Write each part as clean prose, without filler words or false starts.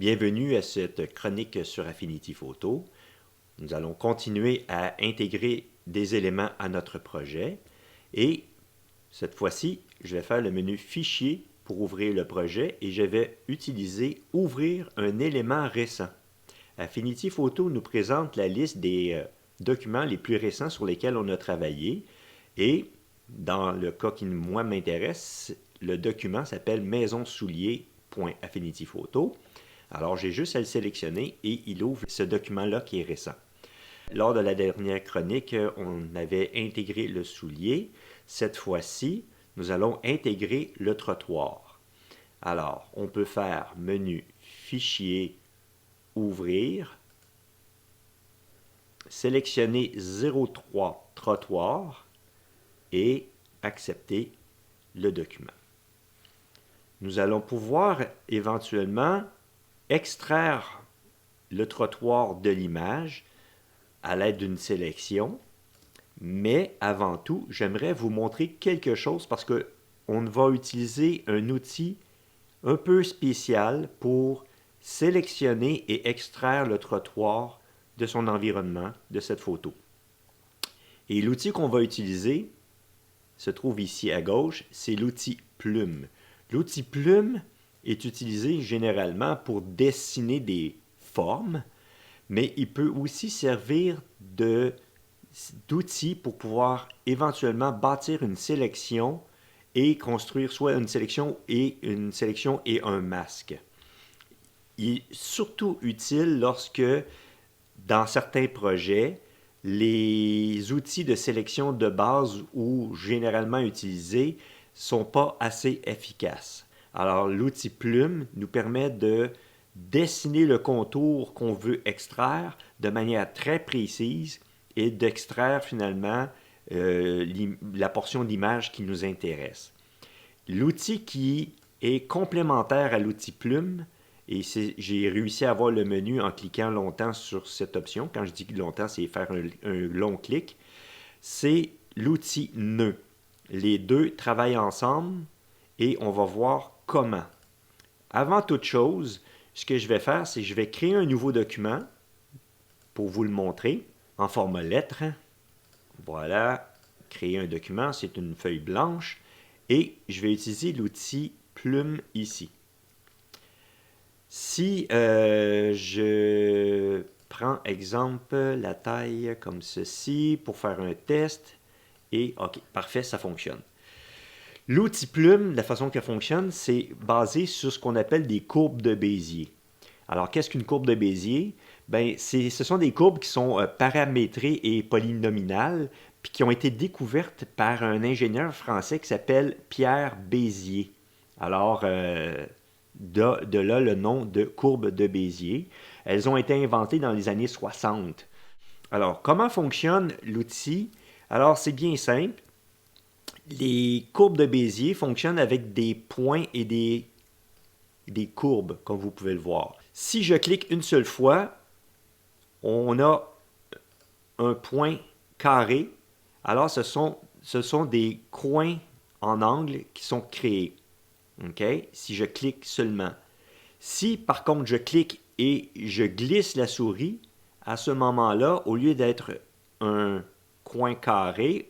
Bienvenue à cette chronique sur Affinity Photo. Nous allons continuer à intégrer des éléments à notre projet et cette fois-ci, je vais faire le menu Fichier pour ouvrir le projet et je vais utiliser Ouvrir un élément récent. Affinity Photo nous présente la liste des documents les plus récents sur lesquels on a travaillé et dans le cas qui moi m'intéresse, le document s'appelle maisonsoulier.affinityphoto. Alors j'ai juste à le sélectionner et il ouvre ce document-là qui est récent. Lors de la dernière chronique, on avait intégré le soulier. Cette fois-ci, nous allons intégrer le trottoir. Alors, on peut faire menu Fichier, Ouvrir, sélectionner 03 Trottoir et accepter le document. Nous allons pouvoir éventuellement extraire le trottoir de l'image à l'aide d'une sélection, mais avant tout, j'aimerais vous montrer quelque chose parce qu'on va utiliser un outil un peu spécial pour sélectionner et extraire le trottoir de son environnement, de cette photo. Et l'outil qu'on va utiliser se trouve ici à gauche, c'est l'outil Plume. L'outil Plume est utilisé généralement pour dessiner des formes, mais il peut aussi servir d'outil pour pouvoir éventuellement bâtir une sélection et construire soit une sélection et un masque. Il est surtout utile lorsque, dans certains projets, les outils de sélection de base ou généralement utilisés ne sont pas assez efficaces. Alors, l'outil Plume nous permet de dessiner le contour qu'on veut extraire de manière très précise et d'extraire finalement la portion d'image qui nous intéresse. L'outil qui est complémentaire à l'outil Plume, et j'ai réussi à avoir le menu en cliquant longtemps sur cette option. Quand je dis longtemps, c'est faire un long clic. C'est l'outil Nœud. Les deux travaillent ensemble et on va voir comment. Avant toute chose, ce que je vais faire, c'est que je vais créer un nouveau document pour vous le montrer en format lettre. Voilà, créer un document, c'est une feuille blanche et je vais utiliser l'outil Plume ici. Si je prends exemple la taille comme ceci pour faire un test et ok, parfait, ça fonctionne. L'outil Plume, la façon qu'elle fonctionne, c'est basé sur ce qu'on appelle des courbes de Bézier. Alors, qu'est-ce qu'une courbe de Bézier? Ben, ce sont des courbes qui sont paramétrées et polynominales, puis qui ont été découvertes par un ingénieur français qui s'appelle Pierre Bézier. Alors, de là le nom de courbe de Bézier. Elles ont été inventées dans les années 60. Alors, comment fonctionne l'outil? Alors, c'est bien simple. Les courbes de Bézier fonctionnent avec des points et des courbes, comme vous pouvez le voir. Si je clique une seule fois, on a un point carré. Alors, ce sont des coins en angle qui sont créés. Okay? Si je clique seulement. Si, par contre, je clique et je glisse la souris, à ce moment-là, au lieu d'être un coin carré,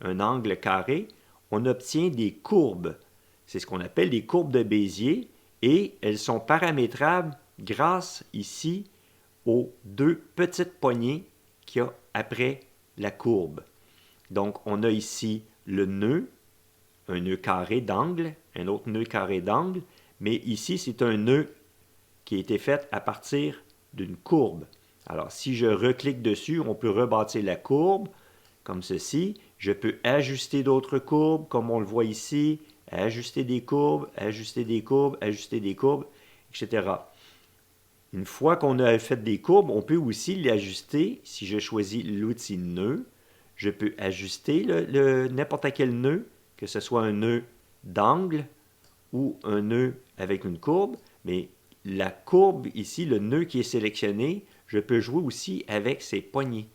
un angle carré, on obtient des courbes. C'est ce qu'on appelle des courbes de Bézier et elles sont paramétrables grâce ici aux deux petites poignées qu'il y a après la courbe. Donc, on a ici le nœud, un nœud carré d'angle, un autre nœud carré d'angle, mais ici, c'est un nœud qui a été fait à partir d'une courbe. Alors, si je reclique dessus, on peut rebâtir la courbe, comme ceci. Je peux ajuster d'autres courbes, comme on le voit ici, ajuster des courbes, ajuster des courbes, ajuster des courbes, etc. Une fois qu'on a fait des courbes, on peut aussi l'ajuster. Si je choisis l'outil nœud, je peux ajuster n'importe quel nœud, que ce soit un nœud d'angle ou un nœud avec une courbe, mais la courbe ici, le nœud qui est sélectionné, je peux jouer aussi avec ses poignées.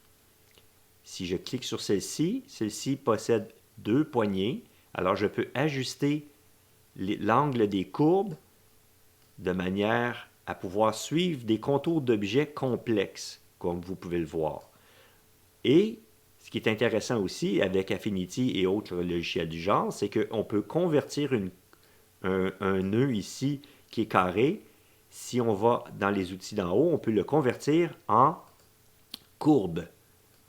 Si je clique sur celle-ci, celle-ci possède deux poignées, alors je peux ajuster l'angle des courbes de manière à pouvoir suivre des contours d'objets complexes, comme vous pouvez le voir. Et ce qui est intéressant aussi avec Affinity et autres logiciels du genre, c'est qu'on peut convertir un nœud ici qui est carré. Si on va dans les outils d'en haut, on peut le convertir en courbe.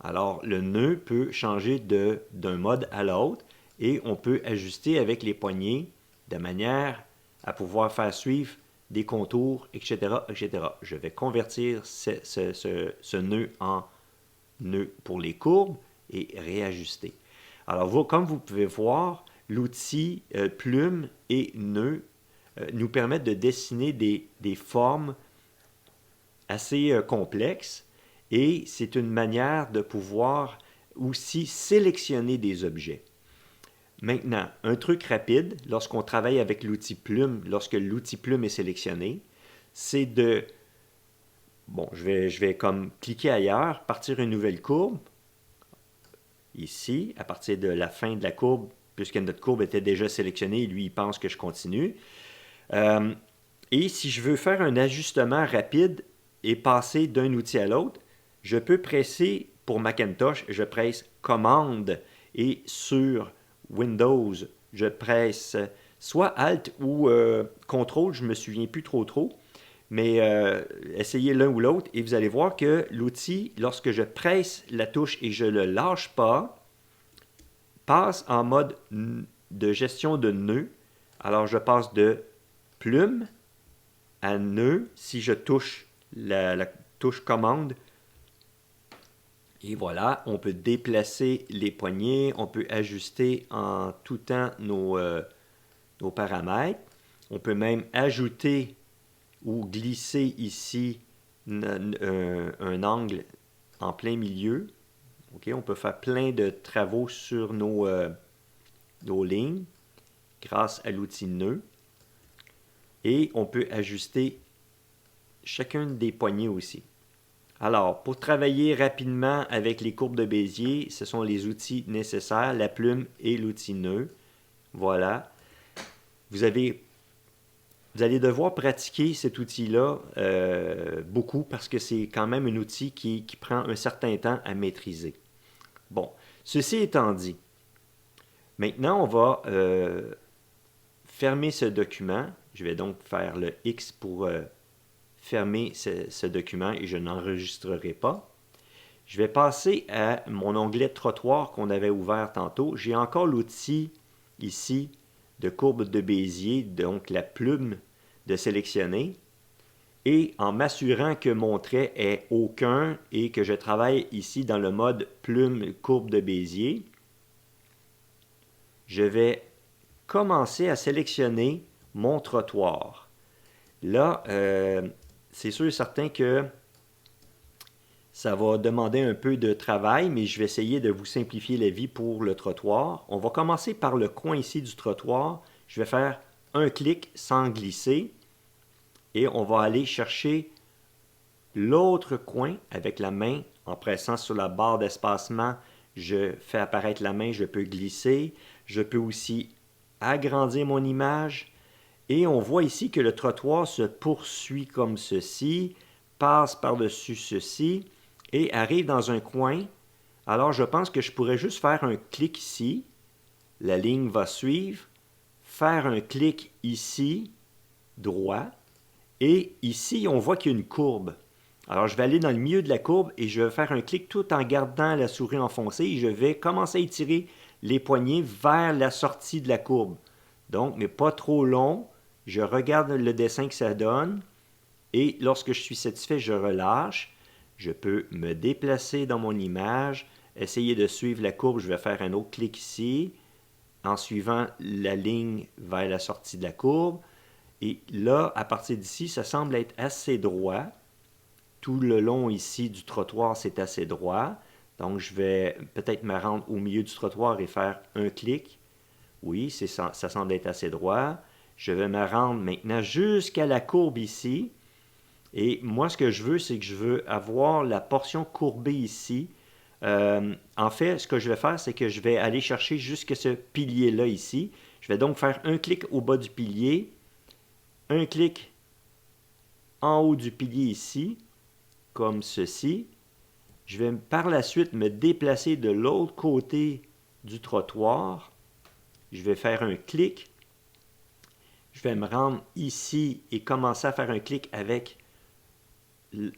Alors, le nœud peut changer d'un mode à l'autre et on peut ajuster avec les poignées de manière à pouvoir faire suivre des contours, etc., etc. Je vais convertir ce nœud en nœud pour les courbes et réajuster. Alors, comme vous pouvez voir, l'outil plume et nœud nous permettent de dessiner des formes assez complexes et c'est une manière de pouvoir aussi sélectionner des objets. Maintenant, un truc rapide, lorsqu'on travaille avec l'outil plume, lorsque l'outil plume est sélectionné, c'est de... Bon, je vais comme cliquer ailleurs, partir une nouvelle courbe. Ici, à partir de la fin de la courbe, puisque notre courbe était déjà sélectionnée, lui, il pense que je continue. Et si je veux faire un ajustement rapide et passer d'un outil à l'autre, je peux presser, pour Macintosh, je presse Commande et sur Windows, je presse soit Alt ou Contrôle, je ne me souviens plus trop, mais essayez l'un ou l'autre et vous allez voir que l'outil, lorsque je presse la touche et je ne le lâche pas, passe en mode de gestion de nœud. Alors je passe de plume à nœud si je touche la touche commande. Et voilà, on peut déplacer les poignées, on peut ajuster en tout temps nos paramètres. On peut même ajouter ou glisser ici un angle en plein milieu. Okay, on peut faire plein de travaux sur nos lignes grâce à l'outil nœud. Et on peut ajuster chacune des poignées aussi. Alors, pour travailler rapidement avec les courbes de Bézier, ce sont les outils nécessaires, la plume et l'outil nœud. Voilà. Vous allez devoir pratiquer cet outil-là beaucoup parce que c'est quand même un outil qui prend un certain temps à maîtriser. Bon, ceci étant dit, maintenant on va fermer ce document. Je vais donc faire le X pour fermer ce document et je n'enregistrerai pas. Je vais passer à mon onglet trottoir qu'on avait ouvert tantôt. J'ai encore l'outil ici de courbe de Bézier, donc la plume de sélectionner. Et en m'assurant que mon trait est aucun et que je travaille ici dans le mode plume courbe de Bézier, je vais commencer à sélectionner mon trottoir. Là, c'est sûr et certain que ça va demander un peu de travail, mais je vais essayer de vous simplifier la vie pour le trottoir. On va commencer par le coin ici du trottoir. Je vais faire un clic sans glisser et on va aller chercher l'autre coin avec la main en pressant sur la barre d'espacement. Je fais apparaître la main, je peux glisser. Je peux aussi agrandir mon image. Et on voit ici que le trottoir se poursuit comme ceci, passe par-dessus ceci et arrive dans un coin. Alors je pense que je pourrais juste faire un clic ici. La ligne va suivre. Faire un clic ici, droit. Et ici, on voit qu'il y a une courbe. Alors je vais aller dans le milieu de la courbe et je vais faire un clic tout en gardant la souris enfoncée. Et je vais commencer à étirer les poignets vers la sortie de la courbe. Donc, mais pas trop long. Je regarde le dessin que ça donne et lorsque je suis satisfait, je relâche. Je peux me déplacer dans mon image, essayer de suivre la courbe. Je vais faire un autre clic ici en suivant la ligne vers la sortie de la courbe. Et là, à partir d'ici, ça semble être assez droit. Tout le long ici du trottoir, c'est assez droit. Donc, je vais peut-être me rendre au milieu du trottoir et faire un clic. Oui, ça semble être assez droit. Je vais me rendre maintenant jusqu'à la courbe ici. Et moi, ce que je veux, c'est que je veux avoir la portion courbée ici. En fait, ce que je vais faire, c'est que je vais aller chercher jusqu'à ce pilier-là ici. Je vais donc faire un clic au bas du pilier, un clic en haut du pilier ici, comme ceci. Je vais par la suite me déplacer de l'autre côté du trottoir. Je vais faire un clic. Je vais me rendre ici et commencer à faire un clic avec,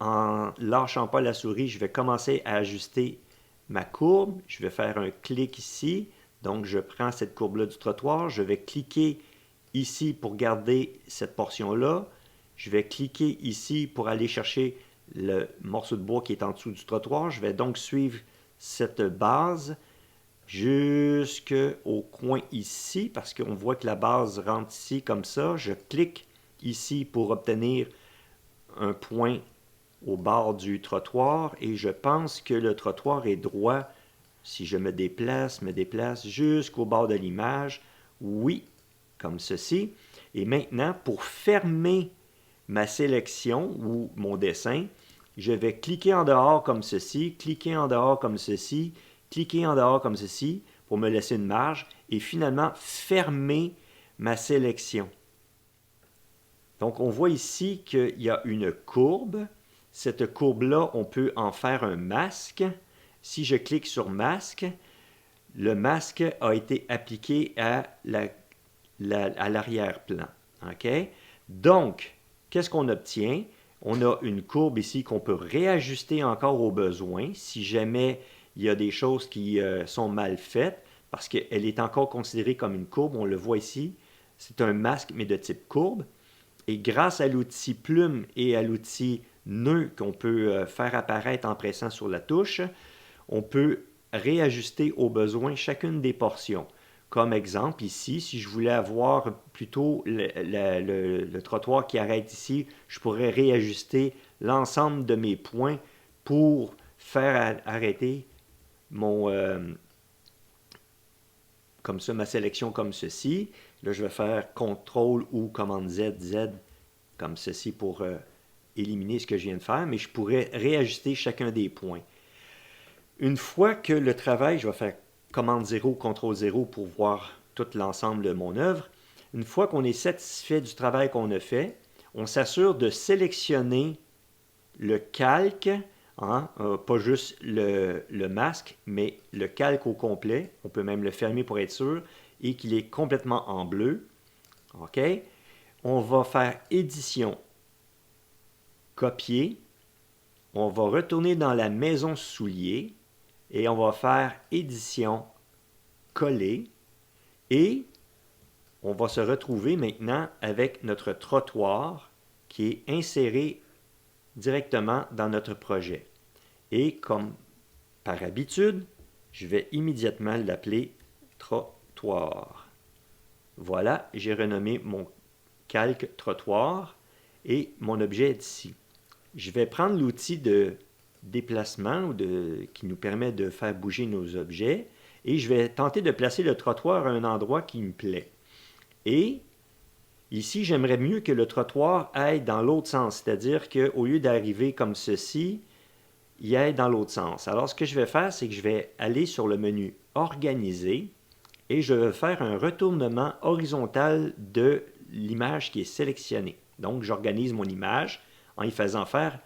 en lâchant pas la souris, je vais commencer à ajuster ma courbe. Je vais faire un clic ici. Donc, je prends cette courbe-là du trottoir. Je vais cliquer ici pour garder cette portion-là. Je vais cliquer ici pour aller chercher le morceau de bois qui est en dessous du trottoir. Je vais donc suivre cette base jusqu'au coin ici, parce qu'on voit que la base rentre ici comme ça. Je clique ici pour obtenir un point au bord du trottoir et je pense que le trottoir est droit. Si je me déplace jusqu'au bord de l'image, oui, comme ceci. Et maintenant, pour fermer ma sélection ou mon dessin, je vais cliquer en dehors comme ceci, cliquer en dehors comme ceci, cliquer en dehors comme ceci pour me laisser une marge et finalement fermer ma sélection. Donc, on voit ici qu'il y a une courbe. Cette courbe-là, on peut en faire un masque. Si je clique sur masque, le masque a été appliqué à l'arrière-plan. OK? Donc, qu'est-ce qu'on obtient? On a une courbe ici qu'on peut réajuster encore au besoin si jamais il y a des choses qui sont mal faites, parce qu'elle est encore considérée comme une courbe. On le voit ici. C'est un masque, mais de type courbe. Et grâce à l'outil plume et à l'outil nœud qu'on peut faire apparaître en pressant sur la touche, on peut réajuster au besoin chacune des portions. Comme exemple, ici, si je voulais avoir plutôt le trottoir qui arrête ici, je pourrais réajuster l'ensemble de mes points pour faire arrêter comme ça, ma sélection comme ceci. Là, je vais faire CTRL ou commande Z, Z, comme ceci pour éliminer ce que je viens de faire, mais je pourrais réajuster chacun des points. Une fois que le travail, je vais faire commande 0, CTRL 0 pour voir tout l'ensemble de mon œuvre. Une fois qu'on est satisfait du travail qu'on a fait, on s'assure de sélectionner le calque, pas juste le masque, mais le calque au complet. On peut même le fermer pour être sûr et qu'il est complètement en bleu. OK? On va faire édition, copier. On va retourner dans la maison soulier et on va faire édition, coller. Et on va se retrouver maintenant avec notre trottoir qui est inséré directement dans notre projet. Et comme par habitude, je vais immédiatement l'appeler trottoir. Voilà, j'ai renommé mon calque trottoir et mon objet est ici. Je vais prendre l'outil de déplacement qui nous permet de faire bouger nos objets et je vais tenter de placer le trottoir à un endroit qui me plaît. Et ici, j'aimerais mieux que le trottoir aille dans l'autre sens, c'est-à-dire qu'au lieu d'arriver comme ceci, il aille dans l'autre sens. Alors, ce que je vais faire, c'est que je vais aller sur le menu « Organiser » et je vais faire un retournement horizontal de l'image qui est sélectionnée. Donc, j'organise mon image en y faisant faire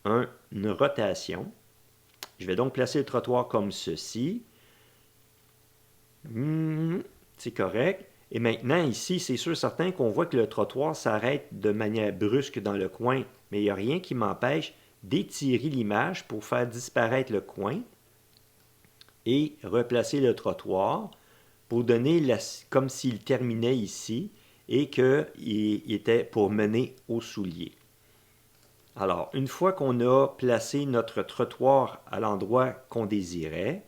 une rotation. Je vais donc placer le trottoir comme ceci. C'est correct. Et maintenant, ici, c'est sûr certain qu'on voit que le trottoir s'arrête de manière brusque dans le coin, mais il n'y a rien qui m'empêche d'étirer l'image pour faire disparaître le coin et replacer le trottoir pour donner comme s'il terminait ici et qu'il était pour mener au soulier. Alors, une fois qu'on a placé notre trottoir à l'endroit qu'on désirait,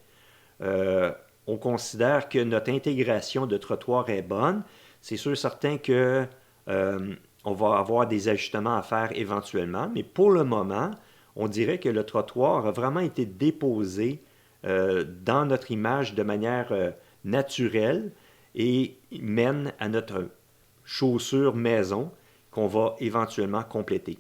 on considère que notre intégration de trottoir est bonne. C'est sûr certain que on va avoir des ajustements à faire éventuellement, mais pour le moment, on dirait que le trottoir a vraiment été déposé dans notre image de manière naturelle et mène à notre chaussure maison qu'on va éventuellement compléter.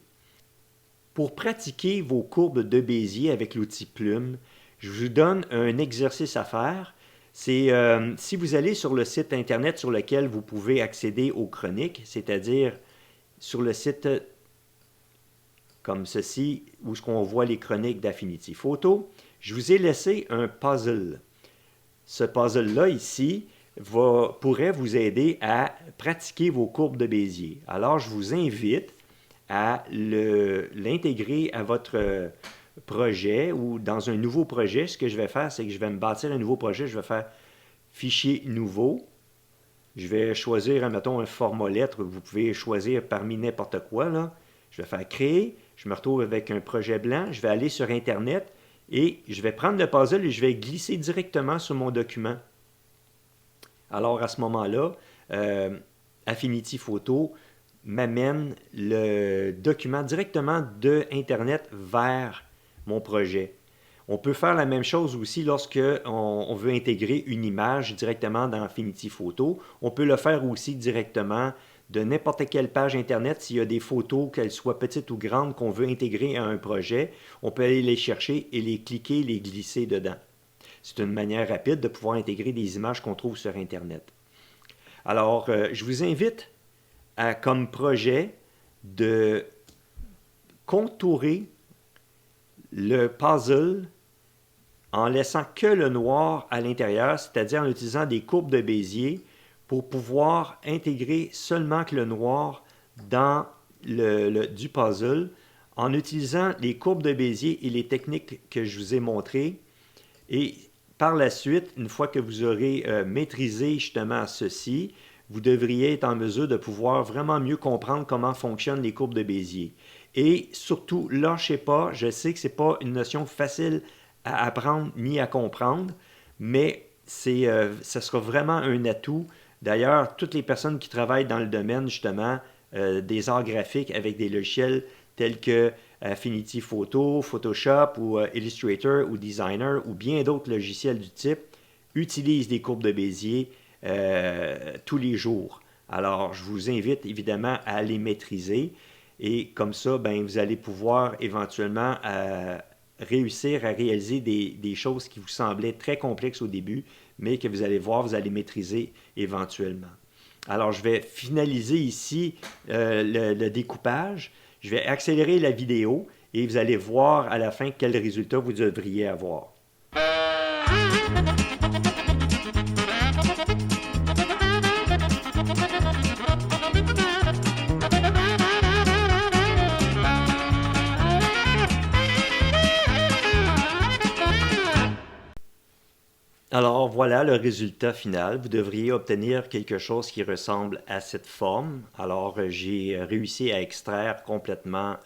Pour pratiquer vos courbes de Bézier avec l'outil plume, je vous donne un exercice à faire. C'est si vous allez sur le site internet sur lequel vous pouvez accéder aux chroniques, c'est-à-dire sur le site comme ceci, où ce qu'on voit les chroniques d'Affinity Photo, je vous ai laissé un puzzle. Ce puzzle-là ici pourrait vous aider à pratiquer vos courbes de Bézier. Alors, je vous invite à l'intégrer à votre projet ou dans un nouveau projet. Ce que je vais faire, c'est que je vais me bâtir un nouveau projet. Je vais faire Fichier nouveau. Je vais choisir, admettons, un format lettre. Vous pouvez choisir parmi n'importe quoi, là. Je vais faire Créer. Je me retrouve avec un projet blanc. Je vais aller sur Internet et je vais prendre le puzzle et je vais glisser directement sur mon document. Alors, à ce moment-là, Affinity Photo m'amène le document directement de Internet vers mon projet. On peut faire la même chose aussi lorsque on veut intégrer une image directement dans Affinity Photo. On peut le faire aussi directement de n'importe quelle page Internet. S'il y a des photos, qu'elles soient petites ou grandes, qu'on veut intégrer à un projet, on peut aller les chercher et les cliquer, les glisser dedans. C'est une manière rapide de pouvoir intégrer des images qu'on trouve sur Internet. Alors, je vous invite comme projet de contourer le puzzle en laissant que le noir à l'intérieur, c'est-à-dire en utilisant des courbes de Bézier pour pouvoir intégrer seulement que le noir dans du puzzle en utilisant les courbes de Bézier et les techniques que je vous ai montrées. Et par la suite, une fois que vous aurez maîtrisé justement ceci, vous devriez être en mesure de pouvoir vraiment mieux comprendre comment fonctionnent les courbes de Bézier. Et surtout, lâchez pas, je sais que ce n'est pas une notion facile à apprendre ni à comprendre, mais ça sera vraiment un atout. D'ailleurs, toutes les personnes qui travaillent dans le domaine justement des arts graphiques avec des logiciels tels que Affinity Photo, Photoshop ou Illustrator ou Designer ou bien d'autres logiciels du type utilisent des courbes de Bézier tous les jours. Alors, je vous invite évidemment à les maîtriser et comme ça, ben, vous allez pouvoir éventuellement réussir à réaliser des choses qui vous semblaient très complexes au début, mais que vous allez voir, vous allez maîtriser éventuellement. Alors, je vais finaliser ici le découpage. Je vais accélérer la vidéo et vous allez voir à la fin quel résultat vous devriez avoir. Alors voilà le résultat final. Vous devriez obtenir quelque chose qui ressemble à cette forme. Alors j'ai réussi à extraire complètement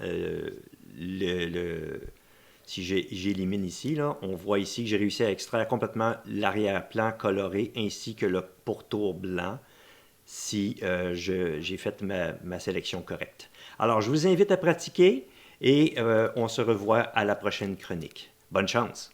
si j'élimine ici, là, on voit ici que j'ai réussi à extraire complètement l'arrière-plan coloré ainsi que le pourtour blanc si j'ai fait ma sélection correcte. Alors je vous invite à pratiquer et on se revoit à la prochaine chronique. Bonne chance!